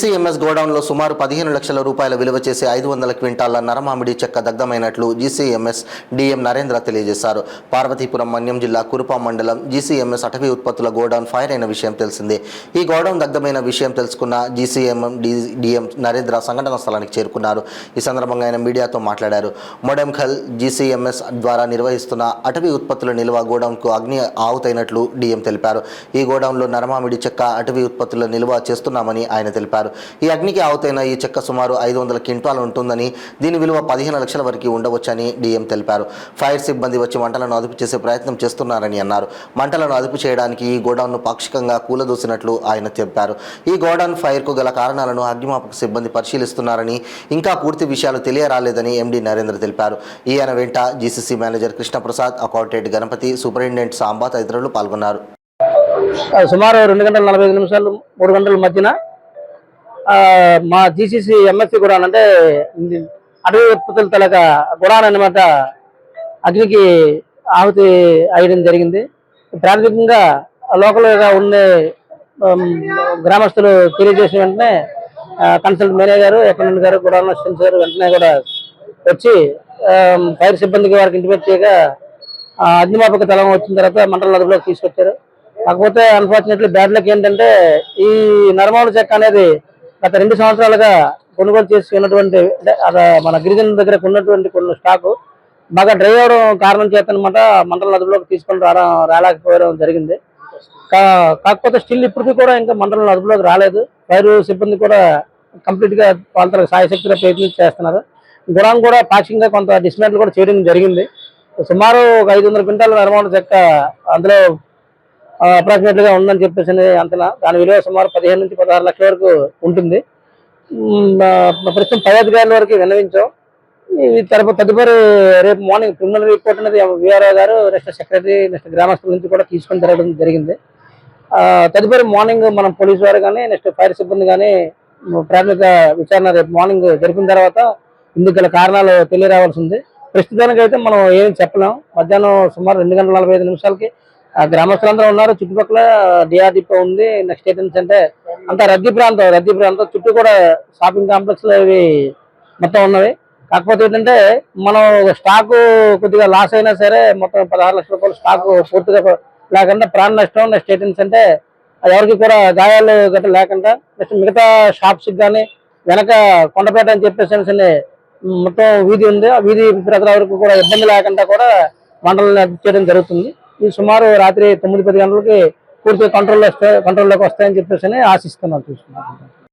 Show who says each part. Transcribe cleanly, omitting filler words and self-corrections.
Speaker 1: GCMS గోడౌన్లో సుమారు 15 లక్షల రూపాయల విలువ చేసే 500 క్వింటాల నరమామిడి చెక్క దగ్ధమైనట్లు జీసీఎంఎస్ డిఎం నరేంద్ర తెలియజేశారు. పార్వతీపురం మన్యం జిల్లా కురుపాం మండలం జీసీఎంఎస్ అటవీ ఉత్పత్తుల గోడౌన్ ఫైర్ అయిన విషయం తెలిసిందే. ఈ గోడౌన్ దగ్ధమైన విషయం తెలుసుకున్న జీసీఎంఎం డిఎం నరేంద్ర సంఘటన స్థలానికి చేరుకున్నారు. ఈ సందర్భంగా ఆయన మీడియాతో మాట్లాడారు. మొడెంఖల్ జీసీఎంఎస్ ద్వారా నిర్వహిస్తున్న అటవీ ఉత్పత్తుల నిల్వ గోడౌన్కు అగ్ని ఆహుతైనట్లు డిఎం తెలిపారు. ఈ గోడౌన్లో నరమామిడి చెక్క అటవీ ఉత్పత్తుల నిల్వ చేస్తున్నామని ఆయన తెలిపారు. ఈ అగ్నికి ఆవుతైన ఈ చెక్క సుమారు 500 క్వింటాలు ఉంటుందని, దీని విలువ 15 లక్షల వరకు ఉండవచ్చని డిఎం తెలిపారు. ఫైర్ సిబ్బంది వచ్చి మంటలను అదుపు చేసే ప్రయత్నం చేస్తున్నారని అన్నారు. మంటలను అదుపు చేయడానికి ఈ గోడౌన్ను పాక్షికంగా కూలదోసినట్లు ఆయన చెప్పారు. ఈ గోడౌన్ ఫైర్కు గల కారణాలను అగ్నిమాపక సిబ్బంది పరిశీలిస్తున్నారని, ఇంకా పూర్తి విషయాలు తెలియరాలేదని ఎండి నరేంద్ర తెలిపారు. ఈయన వెంట GCC manager Krishna Prasad, accountant Ganapathi, superintendent Samba తదితరులు పాల్గొన్నారు.
Speaker 2: సుమారు 2 గంటల 45 నిమిషాలు 3 గంటల మధ్యన మా జీసీసీ ఎంఎస్సీ గుడాన్ అంటే అటవీ ఉత్పత్తుల తలక గుడాన్ అనమాట అగ్నికి ఆహుతి అయ్యడం జరిగింది. ప్రాథమికంగా లోకల్గా ఉండే గ్రామస్తులు తెలియజేసిన వెంటనే కన్సల్ట్ మేనేజర్ గారు, అకౌంటెంట్ గారు, గుడాన్ అసిస్టెంట్ గారు వెంటనే కూడా వచ్చి ఫైర్ సిబ్బందికి వారికి ఇంటిమేట్ చేయగా అగ్నిమాపక దళం వచ్చిన తర్వాత మంటల అదుపులోకి తీసుకొచ్చారు. కాకపోతే అన్ఫార్చునేట్లీ బ్యాడ్ లక్ ఏంటంటే ఈ నరమామిడి చెక్క అనేది గత 2 సంవత్సరాలుగా కొనుగోలు చేసుకున్నటువంటి మన గిరిజనుల దగ్గర ఉన్నటువంటి కొన్ని స్టాకు బాగా డ్రై అవడం కారణం చేతనమాట మంటల అదుపులోకి తీసుకొని రాలేకపోవడం జరిగింది. కాకపోతే స్టిల్ ఇప్పటికీ కూడా ఇంకా మంటల అదుపులోకి రాలేదు. ఫైర్ సిబ్బంది కూడా కంప్లీట్ గా వాళ్ళ సాయశక్తిగా ప్రయత్నం చేస్తున్నారు. గుణం కూడా పాక్షికంగా కొంత డిస్మాంటిల్ కూడా చేయడం జరిగింది. సుమారు 500 క్వింటాల నరమామిడి చెక్క అందులో అప్రాక్సిమేట్ గా ఉందని చెప్పేసి అంతనా. దాని విలువ సుమారు 15 నుంచి 16 లక్షల వరకు ఉంటుంది. ప్రస్తుతం పై అధికారుల వరకు విన్నవించాం. ఈ తదుపరి రేపు మార్నింగ్ క్రిమినల్ రిపోర్ట్ అనేది విఆర్ఓ గారు, నెక్స్ట్ సెక్రటరీ, నెక్స్ట్ గ్రామస్తుల నుంచి కూడా తీసుకొని తిరగడం జరిగింది. తదుపరి మార్నింగ్ మనం పోలీసు వారు కానీ, నెక్స్ట్ ఫైర్ సిబ్బంది కానీ ప్రాథమిక విచారణ రేపు మార్నింగ్ జరిపిన తర్వాత ఇందుకు గల కారణాలు తెలియరావాల్సి ఉంది. ప్రస్తుతానికి అయితే మనం ఏమి చెప్పలేం. మధ్యాహ్నం సుమారు 2 గంటల 45 నిమిషాలకి గ్రామస్తులందరూ ఉన్నారు. చుట్టుపక్కల డిఆర్ డిపో ఉంది. నెక్స్ట్ ఏంటంటే అంత రద్దీ ప్రాంతం చుట్టూ కూడా షాపింగ్ కాంప్లెక్స్ ఇవి మొత్తం ఉన్నవి. కాకపోతే ఏంటంటే మనం స్టాకు కొద్దిగా లాస్ అయినా సరే మొత్తం 16 లక్షల రూపాయలు స్టాకు పూర్తిగా లేకుండా ప్రాణ నష్టం. నెక్స్ట్ ఏంటంటే ఎవరికి కూడా గాయాలు గట్రా లేకుండా నెక్స్ట్ మిగతా షాప్స్కి కానీ వెనక కొండపేట అని చెప్పేసి మొత్తం వీధి ఉంది. ఆ వీధి ప్రజల వరకు కూడా ఇబ్బంది లేకుండా కూడా మంటలను అదుపు చేయడం జరుగుతుంది. ఈ సుమారు రాత్రి 9-10 గంటలకి పూర్తిగా కంట్రోల్లోకి వస్తాయని చెప్పేసి ఆశిస్తున్నాను. చూసుకుంటాను.